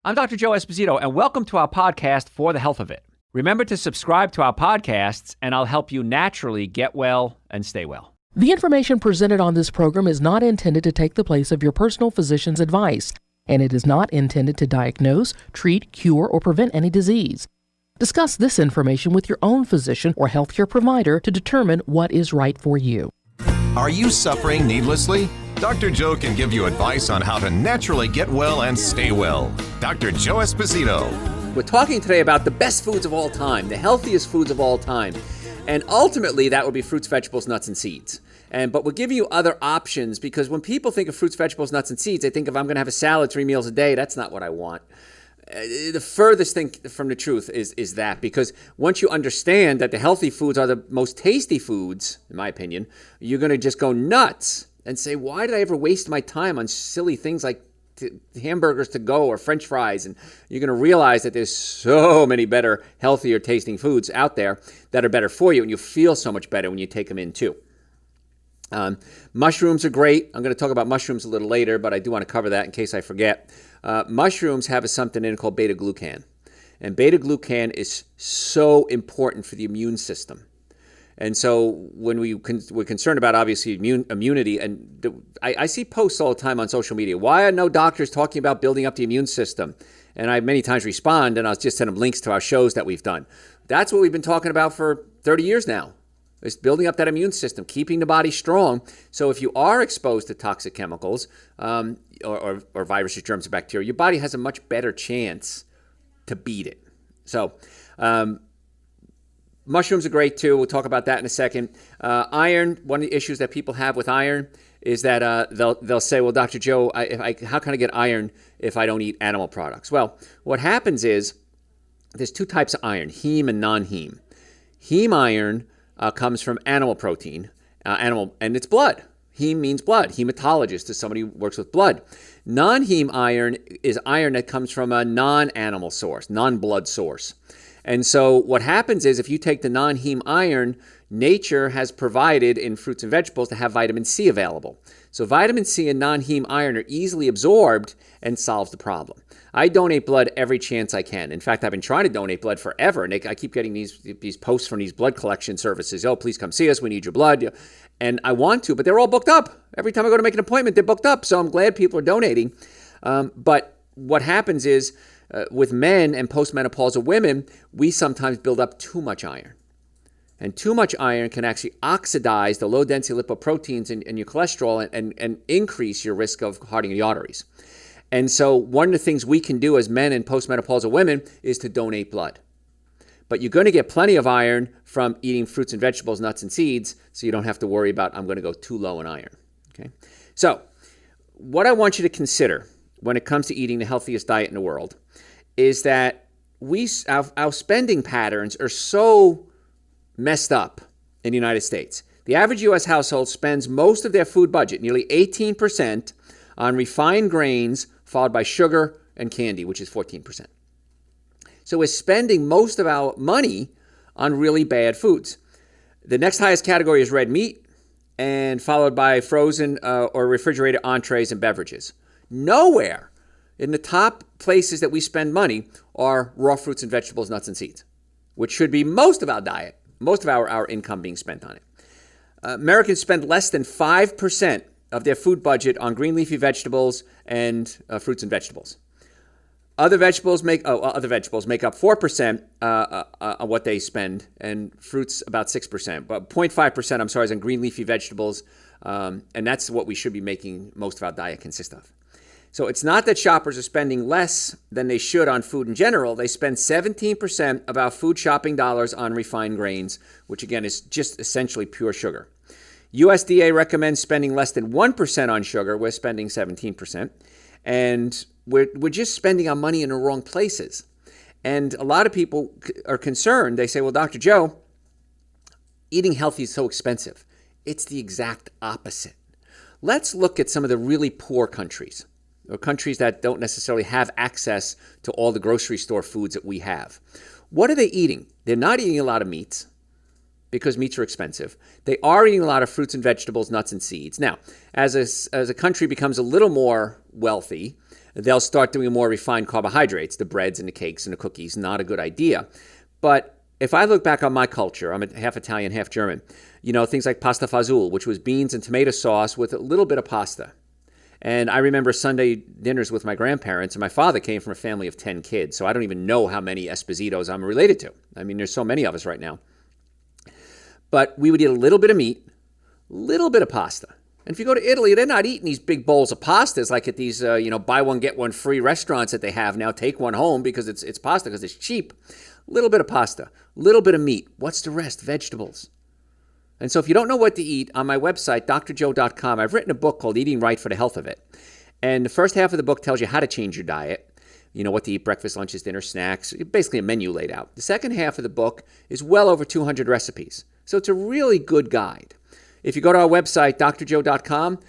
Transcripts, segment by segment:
I'm Dr. Joe Esposito, and welcome to our podcast, For the Health of It. Remember to subscribe to our podcasts, and I'll help you naturally get well and stay well. The information presented on this program is not intended to take the place of your personal physician's advice, and it is not intended to diagnose, treat, cure, or prevent any disease. Discuss this information with your own physician or healthcare provider to determine what is right for you. Are you suffering needlessly? Dr. Joe can give you advice on how to naturally get well and stay well. Dr. Joe Esposito. We're talking today about the best foods of all time, the healthiest foods of all time. And ultimately, that would be fruits, vegetables, nuts, and seeds. But we'll give you other options because when people think of fruits, vegetables, nuts, and seeds, they think if I'm going to have a salad 3 meals a day, that's not what I want. The furthest thing from the truth is that, because once you understand that the healthy foods are the most tasty foods, in my opinion, you're going to just go nuts and say, why did I ever waste my time on silly things like hamburgers to go or French fries? And you're going to realize that there's so many better, healthier tasting foods out there that are better for you, and you feel so much better when you take them in too. Mushrooms are great. I'm going to talk about mushrooms a little later, but I do want to cover that in case I forget. Mushrooms have something in it called beta-glucan. And beta-glucan is so important for the immune system. And so when we're concerned about, obviously, immunity, and I see posts all the time on social media, why are no doctors talking about building up the immune system? And I many times respond, and I'll just send them links to our shows that we've done. That's what we've been talking about for 30 years now. It's building up that immune system, keeping the body strong. So if you are exposed to toxic chemicals or viruses, germs, or bacteria, your body has a much better chance to beat it. So mushrooms are great too. We'll talk about that in a second. Iron, one of the issues that people have with iron is that they'll say, well, Dr. Joe, how can I get iron if I don't eat animal products? Well, what happens is there's two types of iron, heme and non-heme. Heme iron comes from animal protein, and it's blood. Heme means blood. Hematologist is somebody who works with blood. Non-heme iron is iron that comes from a non-animal source, non-blood source. And so what happens is if you take the non-heme iron, nature has provided in fruits and vegetables to have vitamin C available. So vitamin C and non-heme iron are easily absorbed and solves the problem. I donate blood every chance I can. In fact, I've been trying to donate blood forever, and I keep getting these posts from these blood collection services. Oh, please come see us. We need your blood. And I want to, but they're all booked up. Every time I go to make an appointment, they're booked up. So I'm glad people are donating. But what happens is with men and postmenopausal women, we sometimes build up too much iron. And too much iron can actually oxidize the low-density lipoproteins in your cholesterol and increase your risk of hardening the arteries. And so one of the things we can do as men and postmenopausal women is to donate blood. But you're going to get plenty of iron from eating fruits and vegetables, nuts and seeds, so you don't have to worry about, I'm going to go too low in iron. Okay? So what I want you to consider when it comes to eating the healthiest diet in the world is that our spending patterns are so messed up in the United States. The average U.S. household spends most of their food budget, nearly 18%, on refined grains, followed by sugar and candy, which is 14%. So we're spending most of our money on really bad foods. The next highest category is red meat, and followed by frozen or refrigerated entrees and beverages. Nowhere in the top places that we spend money are raw fruits and vegetables, nuts and seeds, which should be most of our diet, most of our income being spent on it. Americans spend less than 5% of their food budget on green leafy vegetables and fruits and vegetables. Other vegetables make up 4% of what they spend, and fruits about 6%. But 0.5%, is on green leafy vegetables, and that's what we should be making most of our diet consist of. So it's not that shoppers are spending less than they should on food in general. They spend 17% of our food shopping dollars on refined grains, which again is just essentially pure sugar. USDA recommends spending less than 1% on sugar. We're spending 17%. And we're just spending our money in the wrong places. And a lot of people are concerned. They say, well, Dr. Joe, eating healthy is so expensive. It's the exact opposite. Let's look at some of the really poor countries, or countries that don't necessarily have access to all the grocery store foods that we have. What are they eating? They're not eating a lot of meats because meats are expensive. They are eating a lot of fruits and vegetables, nuts and seeds. Now, as a country becomes a little more wealthy, they'll start doing more refined carbohydrates, the breads and the cakes and the cookies. Not a good idea. But if I look back on my culture, I'm half Italian, half German, things like pasta fazool, which was beans and tomato sauce with a little bit of pasta. And I remember Sunday dinners with my grandparents, and my father came from a family of 10 kids, so I don't even know how many Espositos I'm related to. I mean, there's so many of us right now. But we would eat a little bit of meat, a little bit of pasta. And if you go to Italy, they're not eating these big bowls of pastas like at these, buy one, get one free restaurants that they have now. Take one home because it's pasta because it's cheap. A little bit of pasta, a little bit of meat. What's the rest? Vegetables. And so if you don't know what to eat, on my website, drjoe.com, I've written a book called Eating Right for the Health of It. And the first half of the book tells you how to change your diet, what to eat, breakfast, lunches, dinner, snacks, basically a menu laid out. The second half of the book is well over 200 recipes. So it's a really good guide. If you go to our website, drjoe.com,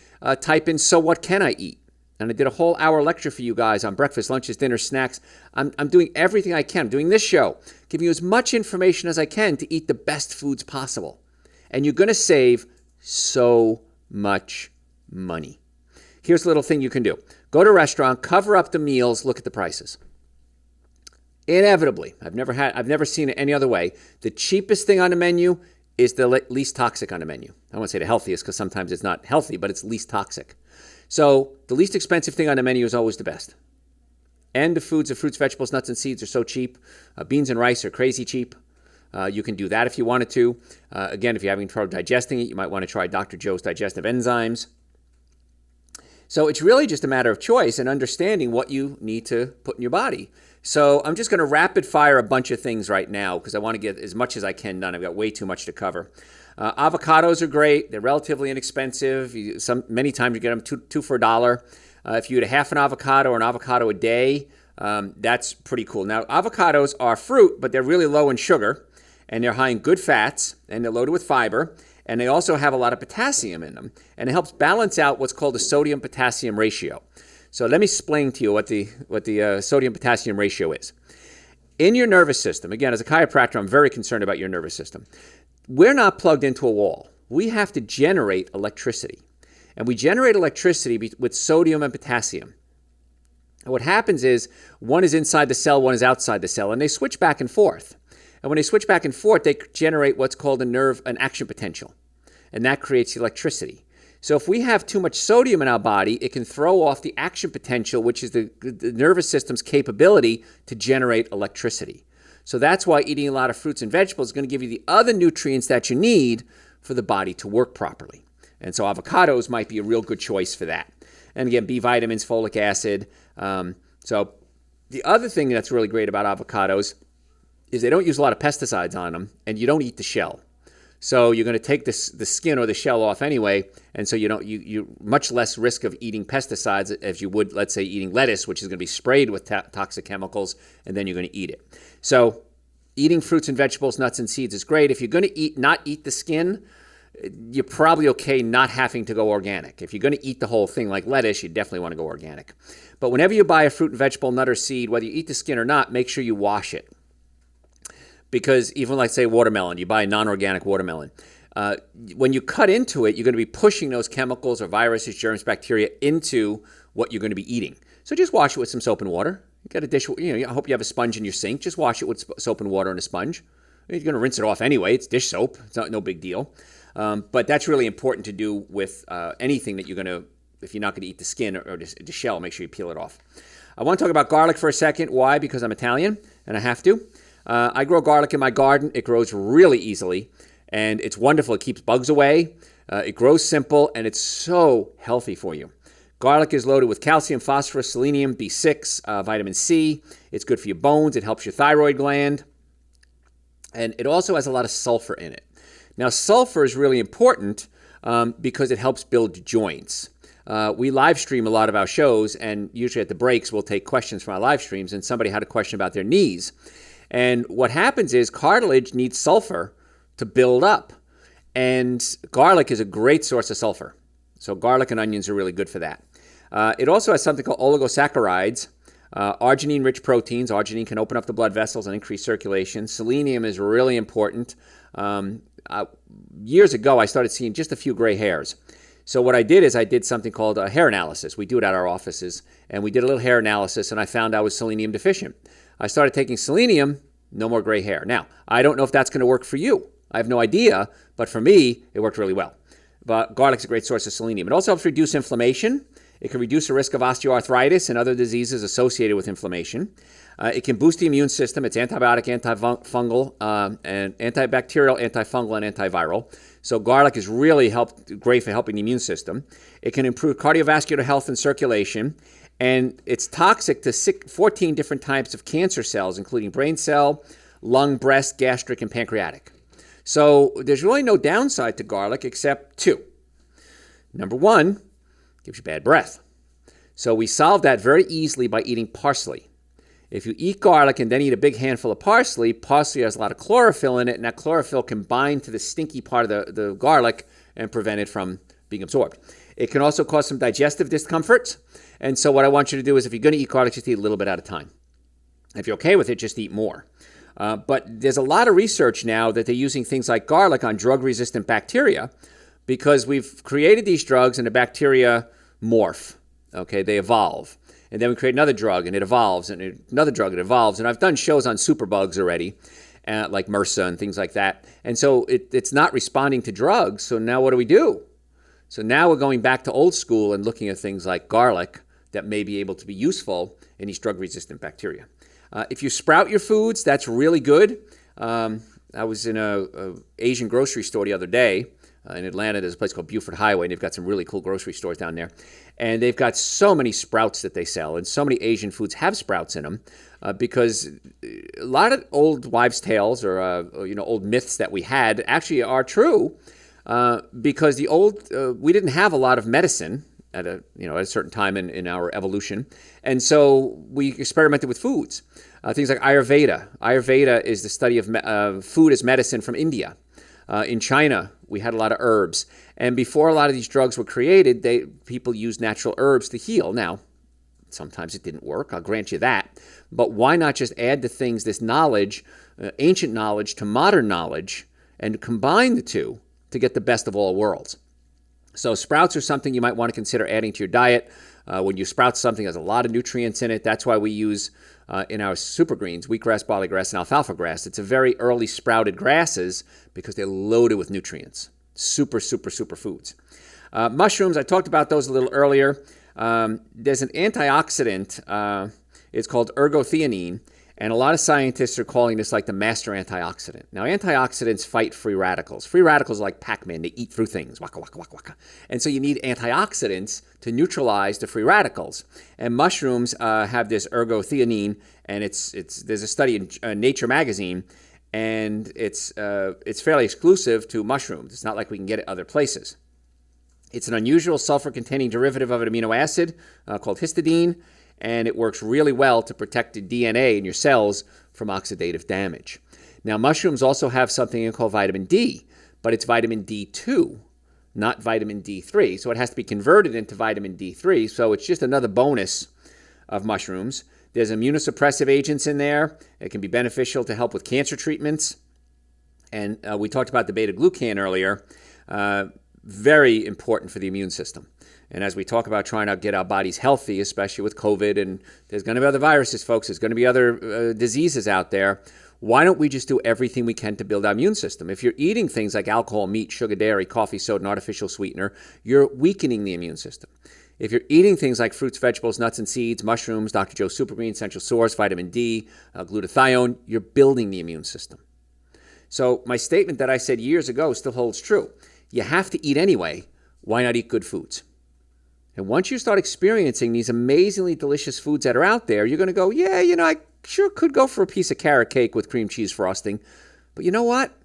type in, so what can I eat? And I did a whole hour lecture for you guys on breakfast, lunches, dinner, snacks. I'm doing everything I can. I'm doing this show, giving you as much information as I can to eat the best foods possible. And you're going to save so much money. Here's a little thing you can do. Go to a restaurant, cover up the meals, look at the prices. Inevitably, I've never seen it any other way. The cheapest thing on the menu is the least toxic on the menu. I don't want to say the healthiest because sometimes it's not healthy, but it's least toxic. So the least expensive thing on the menu is always the best. And the fruits, vegetables, nuts, and seeds are so cheap. Beans and rice are crazy cheap. You can do that if you wanted to. Again, if you're having trouble digesting it, you might want to try Dr. Joe's digestive enzymes. So it's really just a matter of choice and understanding what you need to put in your body. So I'm just going to rapid fire a bunch of things right now because I want to get as much as I can done. I've got way too much to cover. Avocados are great. They're relatively inexpensive. Many times you get them two for $1. If you eat a half an avocado or an avocado a day, that's pretty cool. Now, avocados are fruit, but they're really low in sugar, and they're high in good fats, and they're loaded with fiber, and they also have a lot of potassium in them, and it helps balance out what's called the sodium-potassium ratio. So let me explain to you what the sodium-potassium ratio is. In your nervous system, again, as a chiropractor, I'm very concerned about your nervous system. We're not plugged into a wall. We have to generate electricity. And we generate electricity with sodium and potassium. And what happens is one is inside the cell, one is outside the cell, and they switch back and forth. And when they switch back and forth, they generate what's called an action potential. And that creates electricity. So if we have too much sodium in our body, it can throw off the action potential, which is the nervous system's capability to generate electricity. So that's why eating a lot of fruits and vegetables is going to give you the other nutrients that you need for the body to work properly. And so avocados might be a real good choice for that. And again, B vitamins, folic acid. So the other thing that's really great about avocados is they don't use a lot of pesticides on them, and you don't eat the shell. So you're going to take the skin or the shell off anyway, and so you much less risk of eating pesticides as you would, let's say, eating lettuce, which is going to be sprayed with toxic chemicals, and then you're going to eat it. So eating fruits and vegetables, nuts and seeds is great. If you're going to not eat the skin, you're probably okay not having to go organic. If you're going to eat the whole thing like lettuce, you definitely want to go organic. But whenever you buy a fruit and vegetable, nut or seed, whether you eat the skin or not, make sure you wash it. Because even like, say, watermelon, you buy a non-organic watermelon. When you cut into it, you're going to be pushing those chemicals or viruses, germs, bacteria into what you're going to be eating. So just wash it with some soap and water. You got a dish, I hope you have a sponge in your sink. Just wash it with soap and water and a sponge. You're going to rinse it off anyway. It's dish soap. It's no big deal. But that's really important to do with anything that you're going to, if you're not going to eat the skin or the shell, make sure you peel it off. I want to talk about garlic for a second. Why? Because I'm Italian and I have to. I grow garlic in my garden. It grows really easily, and it's wonderful. It keeps bugs away. It grows simple, and it's so healthy for you. Garlic is loaded with calcium, phosphorus, selenium, B6, vitamin C. It's good for your bones. It helps your thyroid gland, and it also has a lot of sulfur in it. Now, sulfur is really important because it helps build joints. We live stream a lot of our shows, and usually at the breaks, we'll take questions from our live streams, and somebody had a question about their knees. And what happens is cartilage needs sulfur to build up. And garlic is a great source of sulfur. So garlic and onions are really good for that. It also has something called oligosaccharides, arginine-rich proteins. Arginine can open up the blood vessels and increase circulation. Selenium is really important. Years ago, I started seeing just a few gray hairs. So what I did is I did something called a hair analysis. We do it at our offices, and we did a little hair analysis, and I found I was selenium deficient. I started taking selenium, no more gray hair. Now, I don't know if that's going to work for you. I have no idea, but for me, it worked really well. But garlic's a great source of selenium. It also helps reduce inflammation. It can reduce the risk of osteoarthritis and other diseases associated with inflammation. It can boost the immune system. It's antibiotic, antifungal, and antibacterial, antifungal, and antiviral. So garlic is really great for helping the immune system. It can improve cardiovascular health and circulation. And it's toxic to 14 different types of cancer cells, including brain cell, lung, breast, gastric, and pancreatic. So there's really no downside to garlic except two. Number one, gives you bad breath. So we solve that very easily by eating parsley. If you eat garlic and then eat a big handful of parsley, parsley has a lot of chlorophyll in it, and that chlorophyll can bind to the stinky part of the garlic and prevent it from being absorbed. It can also cause some digestive discomforts. And so what I want you to do is if you're going to eat garlic, just eat a little bit at a time. If you're okay with it, just eat more. But there's a lot of research now that they're using things like garlic on drug-resistant bacteria because we've created these drugs and the bacteria morph. Okay, they evolve. And then we create another drug and it evolves, and another drug, it evolves. And I've done shows on superbugs already, like MRSA and things like that. And so it's not responding to drugs. So now what do we do? So now we're going back to old school and looking at things like garlic that may be able to be useful in these drug-resistant bacteria. If you sprout your foods, that's really good. I was in a Asian grocery store the other day in Atlanta. There's a place called Buford Highway, and they've got some really cool grocery stores down there. And they've got so many sprouts that they sell, and so many Asian foods have sprouts in them because a lot of old wives' tales or old myths that we had actually are true because we didn't have a lot of medicine at a certain time in our evolution, and so we experimented with foods. Things like Ayurveda. Ayurveda is the study of food as medicine from India. In China, we had a lot of herbs. And before a lot of these drugs were created, people used natural herbs to heal. Now, sometimes it didn't work, I'll grant you that. But why not just add the things, this knowledge, ancient knowledge to modern knowledge, and combine the two to get the best of all worlds? So sprouts are something you might want to consider adding to your diet. When you sprout something, there's a lot of nutrients in it. That's why we use in our super greens, wheatgrass, barley grass, and alfalfa grass. It's a very early sprouted grasses because they're loaded with nutrients. Super, super, super foods. Mushrooms, I talked about those a little earlier. There's an antioxidant. It's called ergothioneine. And a lot of scientists are calling this like the master antioxidant. Now, antioxidants fight free radicals. Free radicals are like Pac-Man. They eat through things. Waka, waka, waka, waka. And so you need antioxidants to neutralize the free radicals. And mushrooms have this ergothioneine, and there's a study in Nature magazine, and it's fairly exclusive to mushrooms. It's not like we can get it other places. It's an unusual sulfur-containing derivative of an amino acid called histidine, and it works really well to protect the DNA in your cells from oxidative damage. Now, mushrooms also have something called vitamin D, but it's vitamin D2, not vitamin D3. So it has to be converted into vitamin D3. So it's just another bonus of mushrooms. There's immunosuppressive agents in there. It can be beneficial to help with cancer treatments. And we talked about the beta-glucan earlier. Very important for the immune system. And as we talk about trying to get our bodies healthy, especially with COVID, and there's going to be other viruses, folks, there's going to be other diseases out there, why don't we just do everything we can to build our immune system? If you're eating things like alcohol, meat, sugar, dairy, coffee, soda, and artificial sweetener, you're weakening the immune system. If you're eating things like fruits, vegetables, nuts and seeds, mushrooms, Dr. Joe Super Green, Essential Source, vitamin D, glutathione, you're building the immune system. So my statement that I said years ago still holds true. You have to eat anyway. Why not eat good foods? And once you start experiencing these amazingly delicious foods that are out there, you're going to go, yeah, I sure could go for a piece of carrot cake with cream cheese frosting. But you know what?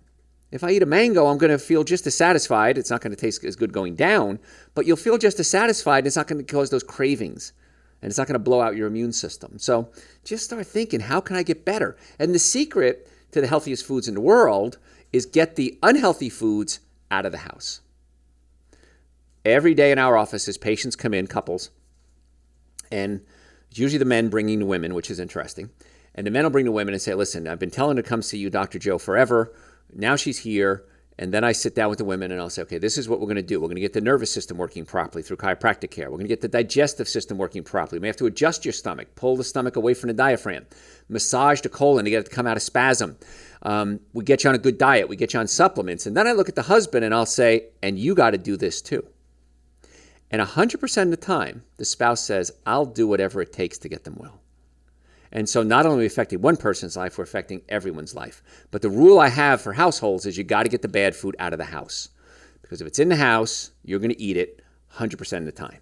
If I eat a mango, I'm going to feel just as satisfied. It's not going to taste as good going down, but you'll feel just as satisfied. It's not going to cause those cravings, and it's not going to blow out your immune system. So just start thinking, how can I get better? And the secret to the healthiest foods in the world is get the unhealthy foods out of the house. Every day in our offices, patients come in, couples, and it's usually the men bringing the women, which is interesting. And the men will bring the women and say, listen, I've been telling her to come see you, Dr. Joe, forever. Now she's here, And then I sit down with the women and I'll say, okay, this is what we're going to do. We're going to get the nervous system working properly through chiropractic care. We're going to get the digestive system working properly. We have to adjust your stomach, pull the stomach away from the diaphragm, massage the colon to get it to come out of spasm. We get you on a good diet. We get you on supplements. And then I look at the husband and I'll say, and you got to do this too. And 100% of the time, the spouse says, I'll do whatever it takes to get them well. And so not only are we affecting one person's life, we're affecting everyone's life. But the rule I have for households is you got to get the bad food out of the house. Because if it's in the house, you're going to eat it 100% of the time.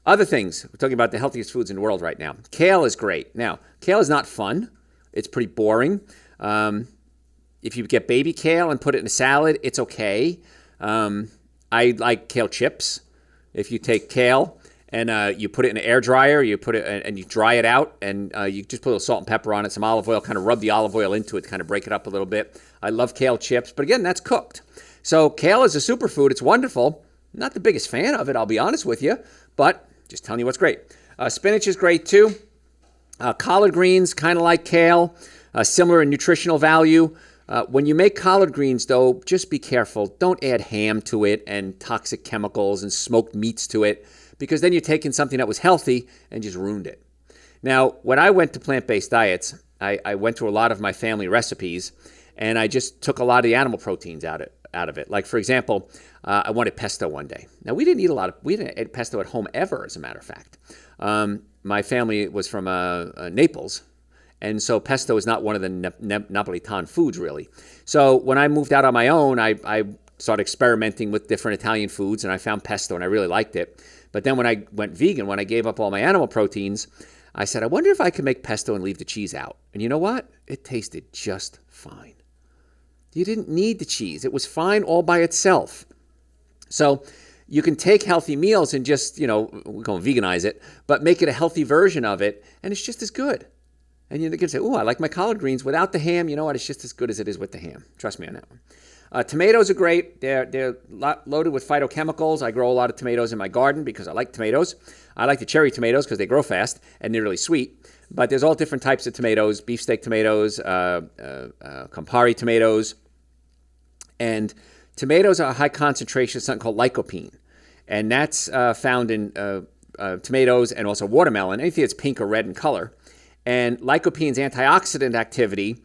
Other things, we're talking about the healthiest foods in the world right now. Kale is great. Now, kale is not fun. It's pretty boring. If you get baby kale and put it in a salad, it's okay. I like kale chips. If you take kale and you put it in an air dryer, you put it and you dry it out, and you just put a little salt and pepper on it, some olive oil, kind of rub the olive oil into it, kind of break it up a little bit. I love kale chips, but again, that's cooked. So kale is a superfood. It's wonderful. Not the biggest fan of it, I'll be honest with you, but just telling you what's great. Spinach is great too. Collard greens, kind of like kale, similar in nutritional value. When you make collard greens, though, just be careful. Don't add ham to it and toxic chemicals and smoked meats to it, because then you're taking something that was healthy and just ruined it. Now, when I went to plant-based diets, I went through a lot of my family recipes, and I just took a lot of the animal proteins out of it. Like, for example, I wanted pesto one day. Now, we didn't eat pesto at home ever, as a matter of fact. My family was from Naples, and so pesto is not one of the Napolitan foods, really. So when I moved out on my own, I started experimenting with different Italian foods, and I found pesto, and I really liked it. But then when I went vegan, when I gave up all my animal proteins, I said, I wonder if I could make pesto and leave the cheese out. And you know what? It tasted just fine. You didn't need the cheese. It was fine all by itself. So you can take healthy meals and just, we're going to veganize it, but make it a healthy version of it, and it's just as good. And you can say, I like my collard greens without the ham. You know what? It's just as good as it is with the ham. Trust me on that one. Tomatoes are great. They're loaded with phytochemicals. I grow a lot of tomatoes in my garden because I like tomatoes. I like the cherry tomatoes because they grow fast and they're really sweet. But there's all different types of tomatoes, beefsteak tomatoes, Campari tomatoes. And tomatoes are a high concentration of something called lycopene. And that's found in tomatoes and also watermelon, anything that's pink or red in color. And lycopene's antioxidant activity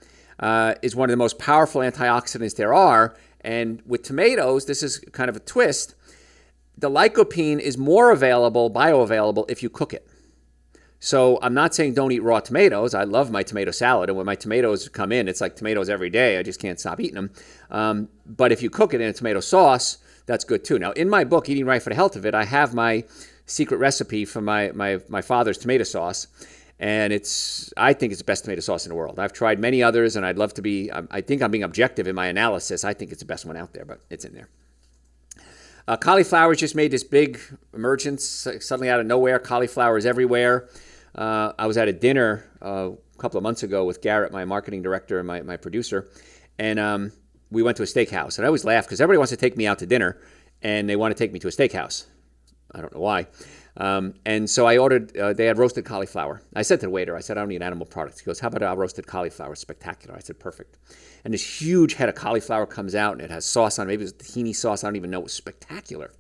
is one of the most powerful antioxidants there are. And with tomatoes, this is kind of a twist. The lycopene is more bioavailable if you cook it. So I'm not saying don't eat raw tomatoes. I love my tomato salad. And when my tomatoes come in, it's like tomatoes every day. I just can't stop eating them. But if you cook it in a tomato sauce, that's good too. Now, in my book, Eating Right for the Health of It, I have my secret recipe for my father's tomato sauce. And I think it's the best tomato sauce in the world. I've tried many others, and I'd love to be, I think I'm being objective in my analysis. I think it's the best one out there, but it's in there. Cauliflower just made this big emergence suddenly out of nowhere. Cauliflower is everywhere. I was at a dinner a couple of months ago with Garrett, my marketing director, and my producer, and we went to a steakhouse. And I always laugh because everybody wants to take me out to dinner, and they want to take me to a steakhouse. I don't know why. And so I ordered, they had roasted cauliflower. I said to the waiter, I said, I don't need animal products. He goes, how about our roasted cauliflower? Spectacular. I said, perfect. And this huge head of cauliflower comes out, and it has sauce on it. Maybe it was tahini sauce. I don't even know. It was spectacular.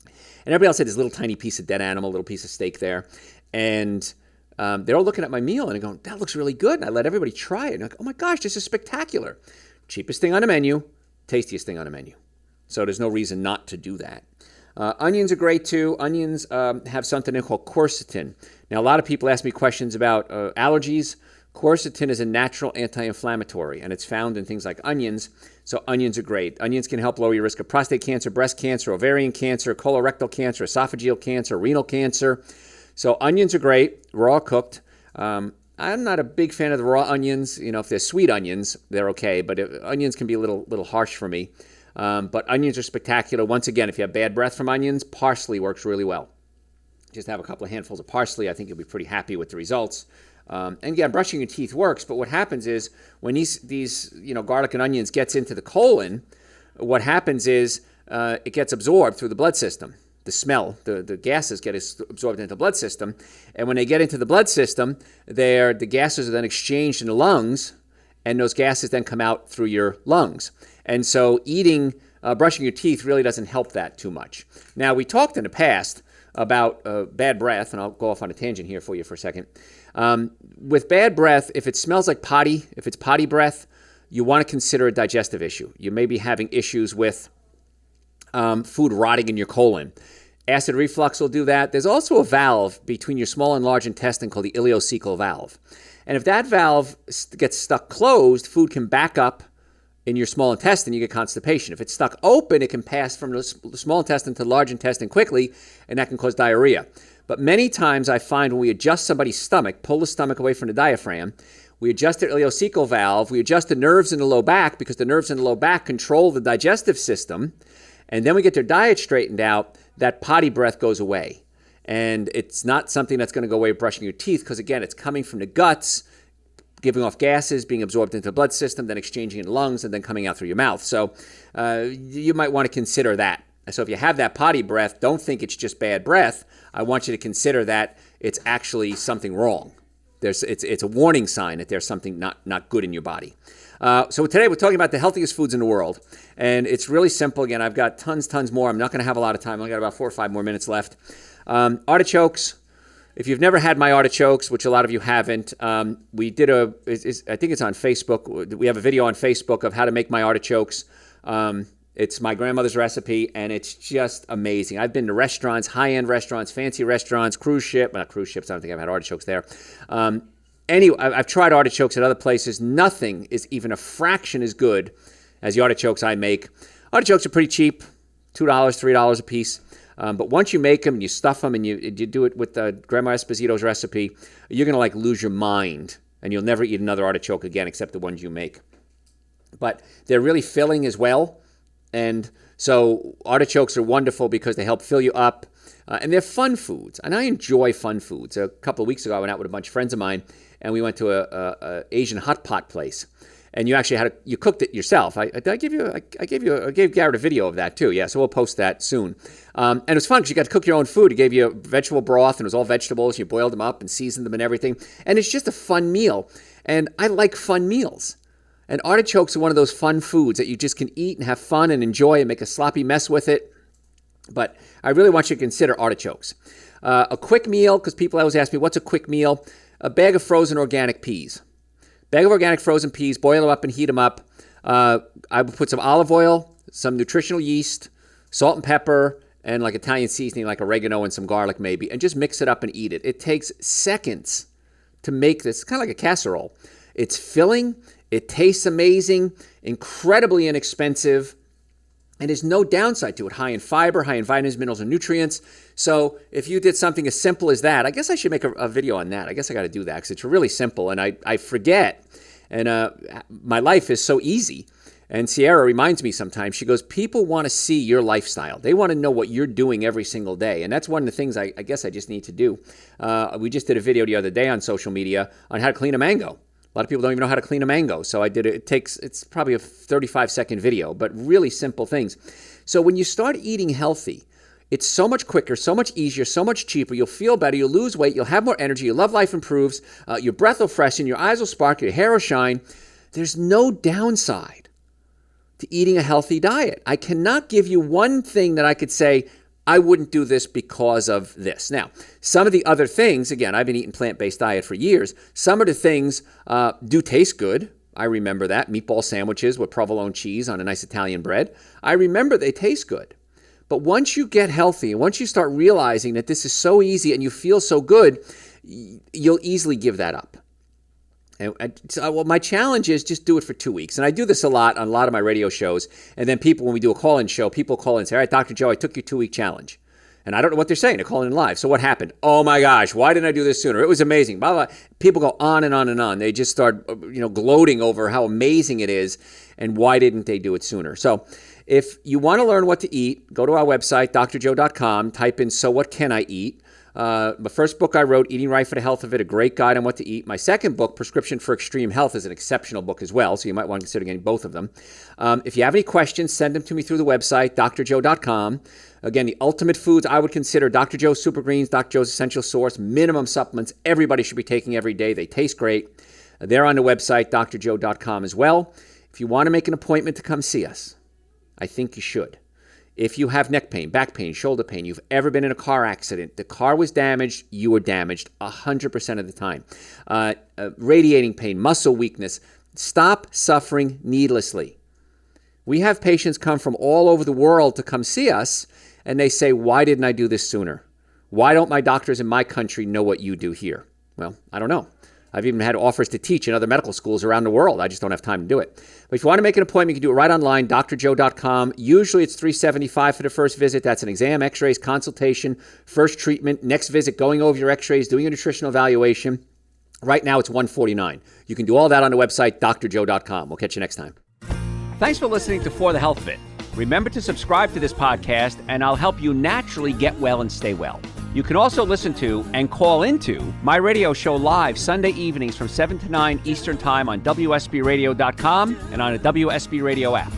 And everybody else had this little tiny piece of dead animal, little piece of steak there. And they're all looking at my meal and going, that looks really good. And I let everybody try it. And I'm like, oh my gosh, this is spectacular. Cheapest thing on the menu, tastiest thing on the menu. So there's no reason not to do that. Onions are great too. Onions have something called quercetin. Now, a lot of people ask me questions about allergies. Quercetin is a natural anti-inflammatory, and it's found in things like onions. So onions are great. Onions can help lower your risk of prostate cancer, breast cancer, ovarian cancer, colorectal cancer, esophageal cancer, renal cancer. So onions are great, raw cooked. I'm not a big fan of the raw onions. If they're sweet onions, they're okay, but onions can be a little harsh for me. But onions are spectacular. Once again, if you have bad breath from onions, parsley works really well. Just have a couple of handfuls of parsley. I think you'll be pretty happy with the results. And again, brushing your teeth works, but what happens is when these garlic and onions gets into the colon, what happens is it gets absorbed through the blood system. The smell, the gases get absorbed into the blood system, and when they get into the blood system, the gases are then exchanged in the lungs, and those gases then come out through your lungs. And so brushing your teeth really doesn't help that too much. Now, we talked in the past about bad breath, and I'll go off on a tangent here for you for a second. With bad breath, if it smells like potty, if it's potty breath, you want to consider a digestive issue. You may be having issues with food rotting in your colon. Acid reflux will do that. There's also a valve between your small and large intestine called the ileocecal valve. And if that valve gets stuck closed, food can back up in your small intestine, you get constipation. If it's stuck open, it can pass from the small intestine to the large intestine quickly, and that can cause diarrhea. But many times I find when we adjust somebody's stomach, pull the stomach away from the diaphragm, we adjust their ileocecal valve, we adjust the nerves in the low back, because the nerves in the low back control the digestive system, and then we get their diet straightened out, that potty breath goes away. And it's not something that's going to go away with brushing your teeth, because again, it's coming from the guts, giving off gases, being absorbed into the blood system, then exchanging in the lungs, and then coming out through your mouth. So you might want to consider that. So if you have that potty breath, don't think it's just bad breath. I want you to consider that it's actually something wrong. It's a warning sign that there's something not good in your body. So today we're talking about the healthiest foods in the world. And it's really simple. Again, I've got tons more. I'm not going to have a lot of time. I've got about 4 or 5 more minutes left. Artichokes. If you've never had my artichokes, which a lot of you haven't, we did I think it's on Facebook. We have a video on Facebook of how to make my artichokes. It's my grandmother's recipe, and it's just amazing. I've been to restaurants, high-end restaurants, fancy restaurants, cruise ships. I don't think I've had artichokes there. Anyway, I've tried artichokes at other places. Nothing is even a fraction as good as the artichokes I make. Artichokes are pretty cheap, $2, $3 a piece. But once you make them and you stuff them and you do it with Grandma Esposito's recipe, you're going to lose your mind, and you'll never eat another artichoke again except the ones you make. But they're really filling as well. And so artichokes are wonderful because they help fill you up. And they're fun foods. And I enjoy fun foods. A couple of weeks ago, I went out with a bunch of friends of mine, and we went to a Asian hot pot place. And you actually you cooked it yourself. I gave Garrett a video of that too. Yeah, so we'll post that soon. And it was fun because you got to cook your own food. He gave you a vegetable broth, and it was all vegetables. You boiled them up and seasoned them and everything. And it's just a fun meal. And I like fun meals. And artichokes are one of those fun foods that you just can eat and have fun and enjoy and make a sloppy mess with it. But I really want you to consider artichokes. A quick meal, because people always ask me, what's a quick meal? A bag of frozen organic peas. Bag of organic frozen peas, boil them up and heat them up. I would put some olive oil, some nutritional yeast, salt and pepper, and Italian seasoning like oregano and some garlic maybe, and just mix it up and eat it. It takes seconds to make this. It's kind of like a casserole. It's filling. It tastes amazing, incredibly inexpensive, and there's no downside to it. High in fiber, high in vitamins, minerals, and nutrients. So if you did something as simple as that, I guess I should make a video on that. I guess I got to do that because it's really simple, and I forget. And my life is so easy. And Sierra reminds me sometimes, she goes, people want to see your lifestyle. They want to know what you're doing every single day. And that's one of the things I guess I just need to do. We just did a video the other day on social media on how to clean a mango. A lot of people don't even know how to clean a mango. So I did it. It's probably a 35-second video, but really simple things. So when you start eating healthy, it's so much quicker, so much easier, so much cheaper. You'll feel better. You'll lose weight. You'll have more energy. Your love life improves. Your breath will freshen. Your eyes will sparkle. Your hair will shine. There's no downside to eating a healthy diet. I cannot give you one thing that I could say, I wouldn't do this because of this. Now, some of the other things, again, I've been eating plant-based diet for years. Some of the things do taste good. I remember that. Meatball sandwiches with provolone cheese on a nice Italian bread. I remember they taste good. But once you get healthy, and once you start realizing that this is so easy and you feel so good, you'll easily give that up. And my challenge is just do it for 2 weeks. And I do this a lot on a lot of my radio shows. And then people, when we do a call-in show, people call in and say, all right, Dr. Joe, I took your 2-week challenge. And I don't know what they're saying. They're calling in live. So what happened? Oh, my gosh, why didn't I do this sooner? It was amazing. Blah, blah. People go on and on and on. They just start gloating over how amazing it is and why didn't they do it sooner. So if you want to learn what to eat, go to our website, drjoe.com, type in, so what can I eat? The first book I wrote, Eating Right for the Health of It, a great guide on what to eat. My second book, Prescription for Extreme Health, is an exceptional book as well, so you might want to consider getting both of them. If you have any questions, send them to me through the website, drjoe.com. Again, the ultimate foods I would consider Dr. Joe's Super Greens, Dr. Joe's Essential Source, minimum supplements everybody should be taking every day. They taste great. They're on the website, drjoe.com as well. If you want to make an appointment to come see us, I think you should. If you have neck pain, back pain, shoulder pain, you've ever been in a car accident, the car was damaged, you were damaged 100% of the time. Radiating pain, muscle weakness, stop suffering needlessly. We have patients come from all over the world to come see us, and they say, why didn't I do this sooner? Why don't my doctors in my country know what you do here? Well, I don't know. I've even had offers to teach in other medical schools around the world. I just don't have time to do it. But if you want to make an appointment, you can do it right online, drjoe.com. Usually it's $375 for the first visit. That's an exam, x-rays, consultation, first treatment, next visit, going over your x-rays, doing a nutritional evaluation. Right now it's $149. You can do all that on the website, drjoe.com. We'll catch you next time. Thanks for listening to For the Health Fit. Remember to subscribe to this podcast, and I'll help you naturally get well and stay well. You can also listen to and call into my radio show live Sunday evenings from 7 to 9 Eastern Time on WSBRadio.com and on a WSB Radio app.